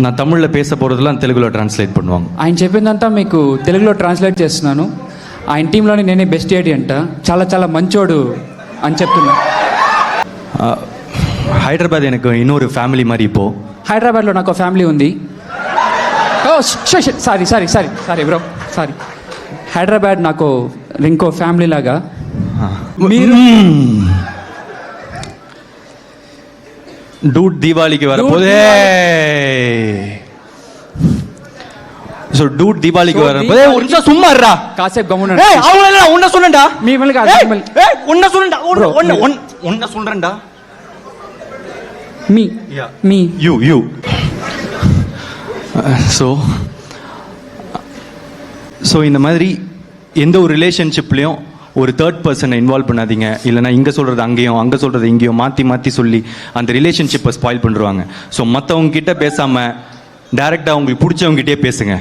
நான் தமிழில் பேச போகிறதுலாம் తెలుగులో ట్రాన్స్లేట్ பண்ணுவாங்க. ఆయన చెప్పిందంతా మీకు తెలుగులో ట్రాన్స్లేట్ చేస్తున్నాను. ఆయన టీంలోని నేనే బెస్ట్ ఏడి అంట, చాలా చాలా మంచోడు అని చెప్తున్నా. హైదరాబాద్ எனக்கு இன்னொரு ఫ్యామిలీ మరి இப்போ. హైదరాబాద్లో నాకు ఫ్యామిలీ ఉంది. Oh sorry sorry sorry sorry bro sorry. Hyderabad నాకు ఇంకో ఫ్యామిలీ లాగా. మీరు டூட் தீபாவளிக்கு வரப்போதே. ஸோ டூட் தீபாவளிக்கு வரப்போதே. ஒரு நிமிஷம் சும்மா இருடா. காசேப் கம்முன்னு அவங்கள உன்ன சொல்லண்டா. மிம்மல்ல காசு உன்ன சொல்லண்டா. உன்ன சொல்றேன்டா. மீ யூ ஸோ இந்த மாதிரி எந்த ஒரு ரிலேஷன்ஷிப்லேயும் ஒரு தேர்ட் பர்சனை இன்வால்வ் பண்ணாதீங்க. இல்லைனா இங்கே சொல்கிறது அங்கேயும் அங்கே சொல்கிறது இங்கேயும் மாற்றி சொல்லி அந்த ரிலேஷன்ஷிப்பை ஸ்பாயில் பண்ணுறாங்க. ஸோ மற்றவங்க கிட்ட பேசாமல் டைரெக்டாக உங்களுக்கு பிடிச்சவங்ககிட்டே பேசுங்க.